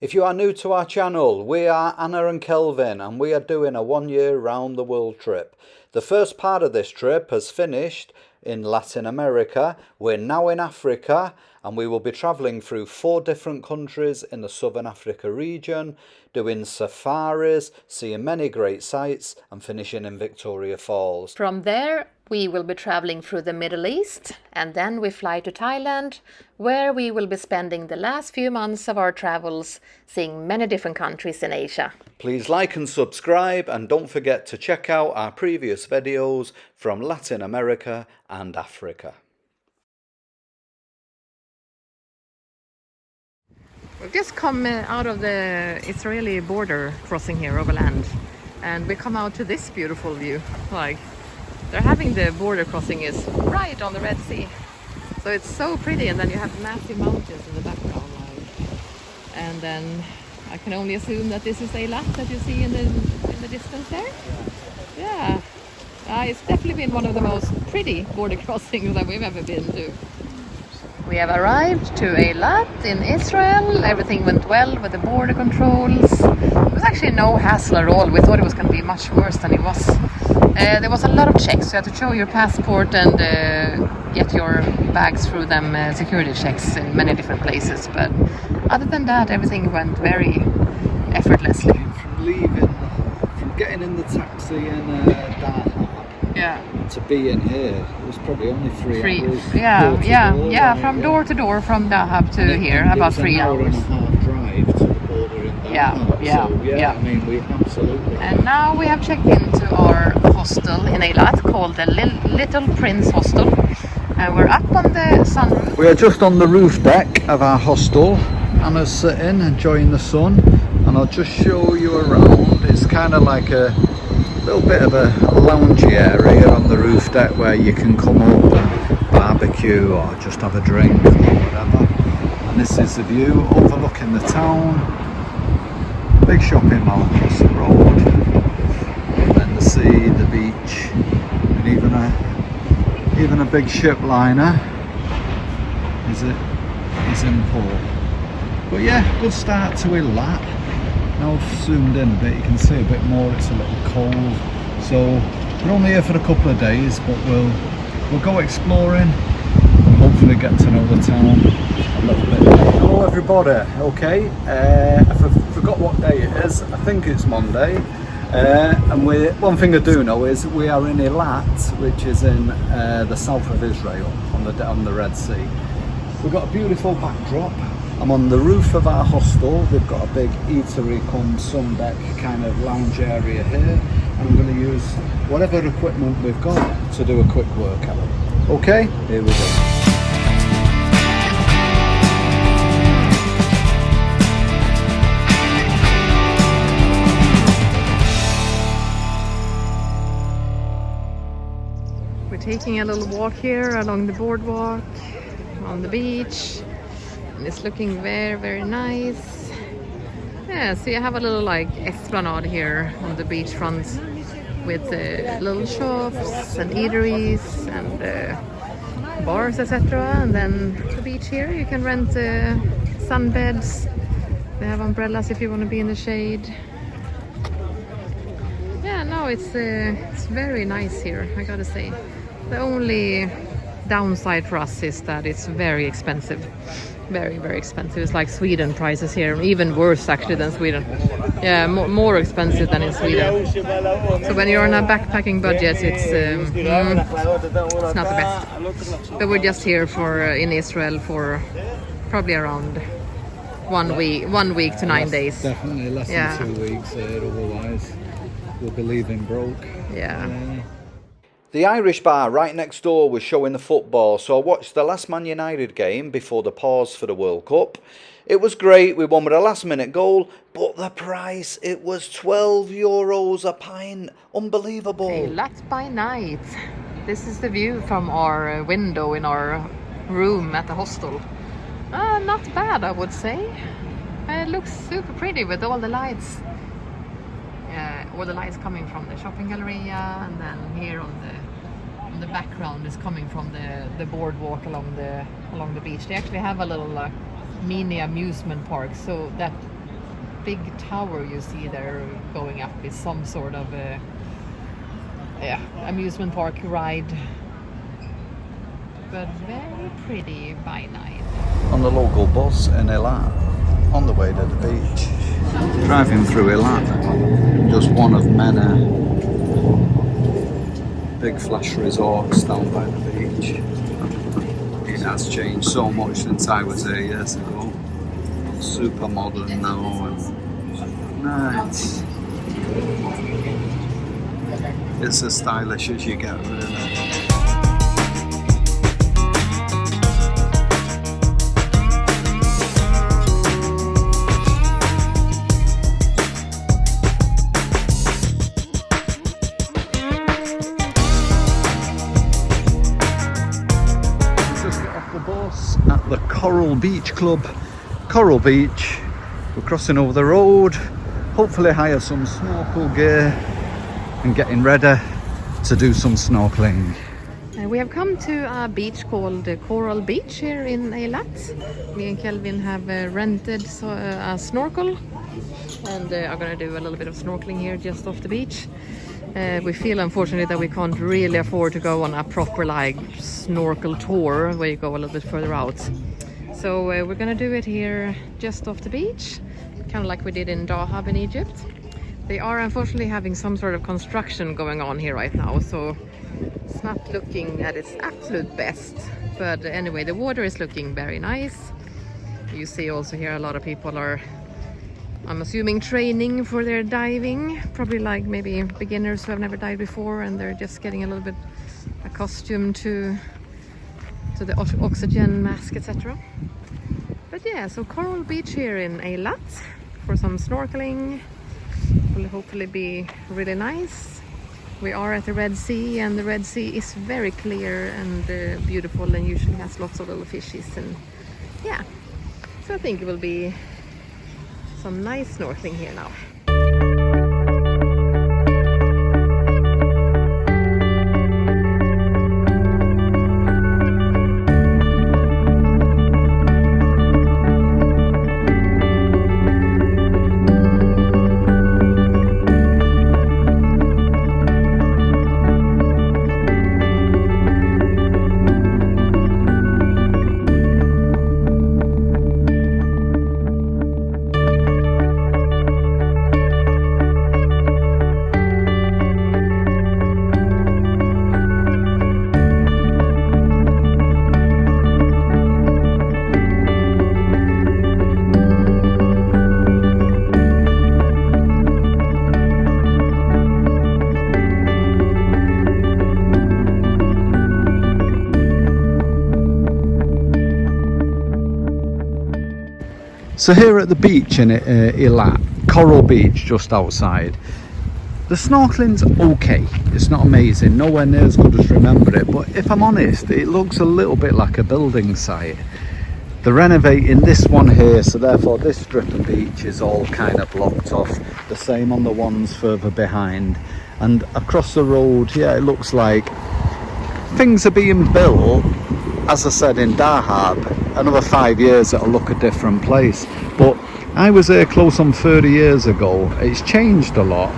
If you are new to our channel, we are Anna and Kelvin and we are doing a 1 year round the world trip. The first part of this trip has finished in Latin America. We're now in Africa and we will be travelling through 4 different countries in the Southern Africa region, doing safaris, seeing many great sights and finishing in Victoria Falls. From there we will be traveling through the Middle East and then we fly to Thailand, where we will be spending the last few months of our travels seeing many different countries in Asia. Please like and subscribe and don't forget to check out our previous videos from Latin America and Africa. We've just come out of the Israeli border crossing here over land, and we come out to this beautiful view. Like, they're having the border crossing is right on the Red Sea, so it's so pretty, and then you have massive mountains in the background, like, and then I can only assume that this is Eilat that you see in the distance there. Yeah, it's definitely been one of the most pretty border crossings that we've ever been to. We have arrived to Eilat in Israel. Everything went well with the border controls. There was actually no hassle at all. We thought it was going to be much worse than it was. There was a lot of checks. You had to show your passport and get your bags through them security checks in many different places. But other than that, everything went very effortlessly. From getting in the taxi in Dahab, to being here, it was probably only 3 hours. From door to door, from Dahab to here, about 3 hours. An hour and a half drive to the border in Dahab. I mean, we absolutely. And now we have checked into our hostel in Eilat called the Little Prince Hostel. We're up on the sunroof. We are just on the roof deck of our hostel. Anna's sitting, enjoying the sun, and I'll just show you around. It's kind of like a little bit of a loungy area on the roof deck where you can come up and barbecue or just have a drink or whatever. And this is the view overlooking the town. Big shopping mall across the road, and then the sea, the beach, and even a big ship liner is in port. But yeah, good start to Eilat. Now I've zoomed in a bit, you can see a bit more. It's a little cold, so we're only here for a couple of days, but we'll go exploring and hopefully get to know the town a little bit. Hello everybody. Okay, I forgot what day it is. I think it's Monday, and one thing I do know is we are in Eilat, which is in the south of Israel on the Red Sea. We've got a beautiful backdrop. I'm on the roof of our hostel. They've got a big eatery cum sun deck kind of lounge area here, and I'm going to use whatever equipment we've got to do a quick workout. Okay, here we go. We're taking a little walk here along the boardwalk on the beach. It's looking very, very nice. Yeah, so you have a little like esplanade here on the beachfront with little shops and eateries and bars, etc. And then the beach here, you can rent sunbeds. They have umbrellas if you want to be in the shade. Yeah, no, it's very nice here, I gotta say. The only downside for us is that it's very expensive. Very, very expensive. It's like Sweden prices here, even worse actually than Sweden. Yeah, more expensive than in Sweden. So when you're on a backpacking budget, it's not the best. But we're just here in Israel for probably around 1 week to 9 days. Definitely less than 2 weeks. Otherwise, we'll be leaving broke. Yeah. The Irish bar right next door was showing the football, so I watched the last Man United game before the pause for the World Cup. It was great, we won with a last minute goal, but the price, it was €12 a pint. Unbelievable. Eilat by night. This is the view from our window in our room at the hostel. Not bad, I would say. It looks super pretty with all the lights. All the lights coming from the shopping galleria, and then here on the background is coming from the boardwalk along the beach. They actually have a little mini amusement park, so that big tower you see there going up is some sort of a amusement park ride. But very pretty by night. On the local bus in Eilat, on the way to the beach. Driving through Eilat, just one of many big flash resorts down by the beach. It has changed so much since I was here years ago. Super modern now, and it's as stylish as you get, really. At the Coral Beach Club, Coral Beach. We're crossing over the road, hopefully hire some snorkel gear and getting ready to do some snorkeling. We have come to a beach called Coral Beach here in Eilat. Me and Kelvin have rented a snorkel and are going to do a little bit of snorkeling here just off the beach. We feel unfortunately that we can't really afford to go on a proper like snorkel tour where you go a little bit further out. So we're gonna do it here just off the beach, kind of like we did in Dahab in Egypt. They are unfortunately having some sort of construction going on here right now, so it's not looking at its absolute best. But anyway, the water is looking very nice. You see also here a lot of people are, I'm assuming, training for their diving, probably like maybe beginners who have never dived before, and they're just getting a little bit accustomed to the oxygen mask, etc. But yeah, so Coral Beach here in Eilat for some snorkeling. Will hopefully be really nice. We are at the Red Sea, and the Red Sea is very clear and beautiful, and usually has lots of little fishies, and yeah, so I think it will be some nice snorkeling here now. So here at the beach in Eilat, Coral Beach just outside, the snorkeling's okay, it's not amazing, nowhere near as good as remember it, but if I'm honest, it looks a little bit like a building site. They're renovating this one here, so therefore this strip of beach is all kind of blocked off, the same on the ones further behind, and across the road, yeah, it looks like things are being built. As I said, in Dahab, another 5 years it'll look a different place. But I was here close on 30 years ago. It's changed a lot,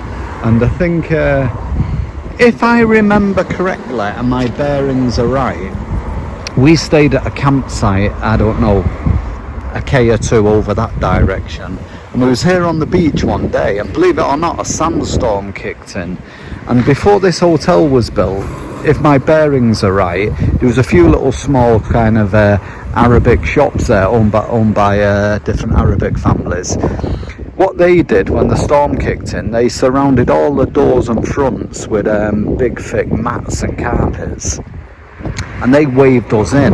and I think if I remember correctly and my bearings are right, we stayed at a campsite, I don't know, a K or two over that direction, and we was here on the beach one day, and believe it or not, a sandstorm kicked in, and before this hotel was built, if my bearings are right, there was a few little small kind of Arabic shops there owned by different Arabic families. What they did when the storm kicked in, they surrounded all the doors and fronts with big thick mats and carpets, and they waved us in,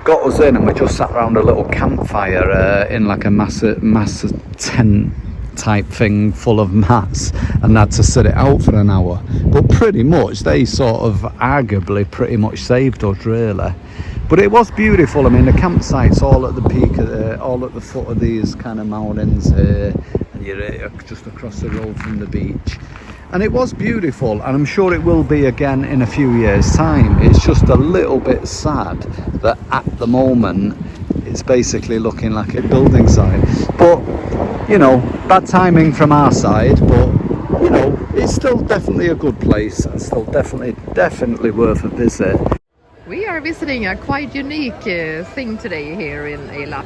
got us in, and we just sat around a little campfire in like a massive tent type thing full of mats, and had to sit it out for an hour. But pretty much they sort of arguably pretty much saved us, really. But it was beautiful. I mean, the campsite's all at the peak of all at the foot of these kind of mountains here, and you're just across the road from the beach, and it was beautiful, and I'm sure it will be again in a few years' time. It's just a little bit sad that at the moment it's basically looking like a building site, but you know, bad timing from our side, but you know, it's still definitely a good place and still definitely worth a visit. We are visiting a quite unique thing today here in Eilat.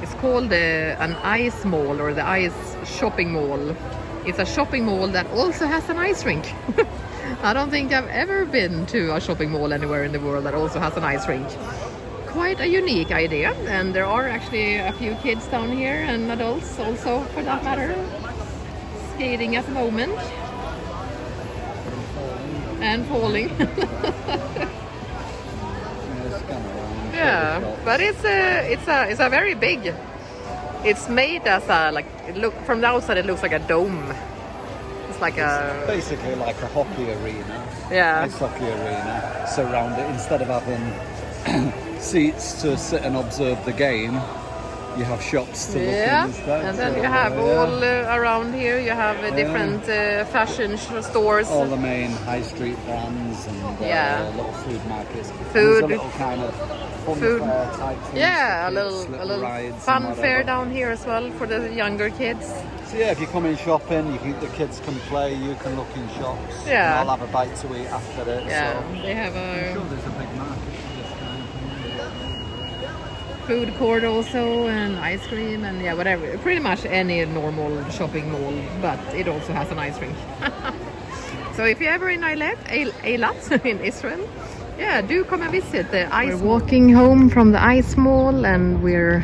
It's called an ice mall, or the ice shopping mall. It's a shopping mall that also has an ice rink. I don't think I've ever been to a shopping mall anywhere in the world that also has an ice rink. Quite a unique idea, and there are actually a few kids down here, and adults also for that matter, skating at the moment. And falling. Yeah, but it's a very big. It's made as a, like, from the outside it looks like a dome. It's like it's basically like a hockey arena. Yeah. Ice hockey arena. Surrounded, instead of having seats to sit and observe the game, you have shops to look in instead. And then you have all around here, you have different fashion stores. All the main high street brands and little food markets. Food. A little kind of fun fair type thing. Yeah, a little fun fair down here as well for the younger kids. So yeah, if you come in shopping, the kids can play, you can look in shops. Yeah. And I'll have a bite to eat after it. Yeah, so. they have I'm sure there's a big market for this kind of food court also, and ice cream, and yeah, whatever, pretty much any normal shopping mall, but it also has an ice rink. So if you're ever in Eilat in Israel, yeah, do come and visit the ice mall. We're walking home from the ice mall, and we're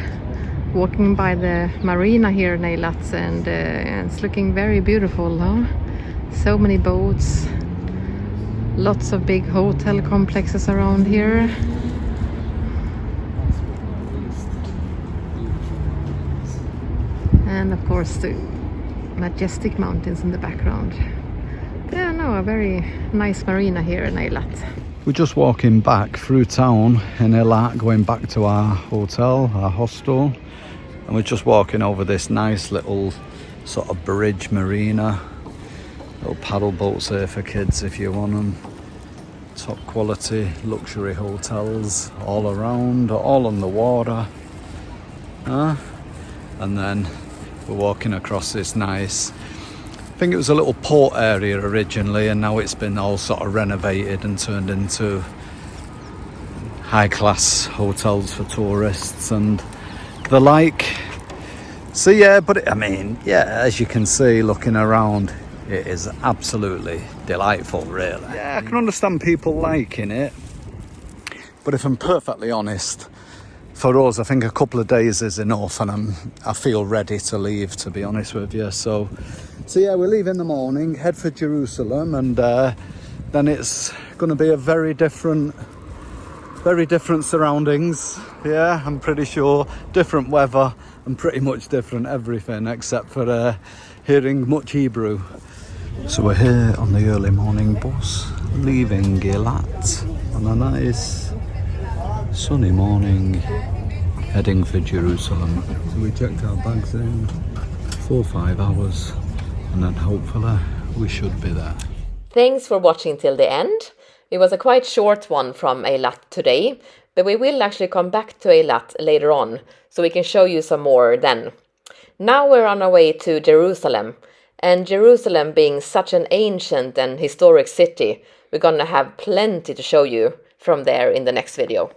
walking by the marina here in Eilat, and it's looking very beautiful, huh? So many boats, lots of big hotel complexes around here. And of course the majestic mountains in the background. Yeah, no, a very nice marina here in Eilat. We're just walking back through town in Eilat, going back to our hotel, our hostel. And we're just walking over this nice little sort of bridge marina. Little paddle boats here for kids if you want them. Top quality luxury hotels all around, all on the water. And then we're walking across this nice, I think it was a little port area originally, and now it's been all sort of renovated and turned into high class hotels for tourists and the like. So yeah, but I mean, yeah, as you can see looking around, it is absolutely delightful, really. Yeah, I can understand people liking it, but if I'm perfectly honest, for us, I think a couple of days is enough, and I feel ready to leave, to be honest with you. So yeah, we leave in the morning, head for Jerusalem, and then it's going to be a very different surroundings. Yeah, I'm pretty sure. Different weather and pretty much different everything, except for hearing much Hebrew. So we're here on the early morning bus, leaving Eilat on a nice sunny morning, heading for Jerusalem. So we checked our bags in 4 or 5 hours, and then hopefully we should be there. Thanks for watching till the end. It was a quite short one from Eilat today, but we will actually come back to Eilat later on, so we can show you some more then. Now we're on our way to Jerusalem, and Jerusalem being such an ancient and historic city, we're gonna have plenty to show you from there in the next video.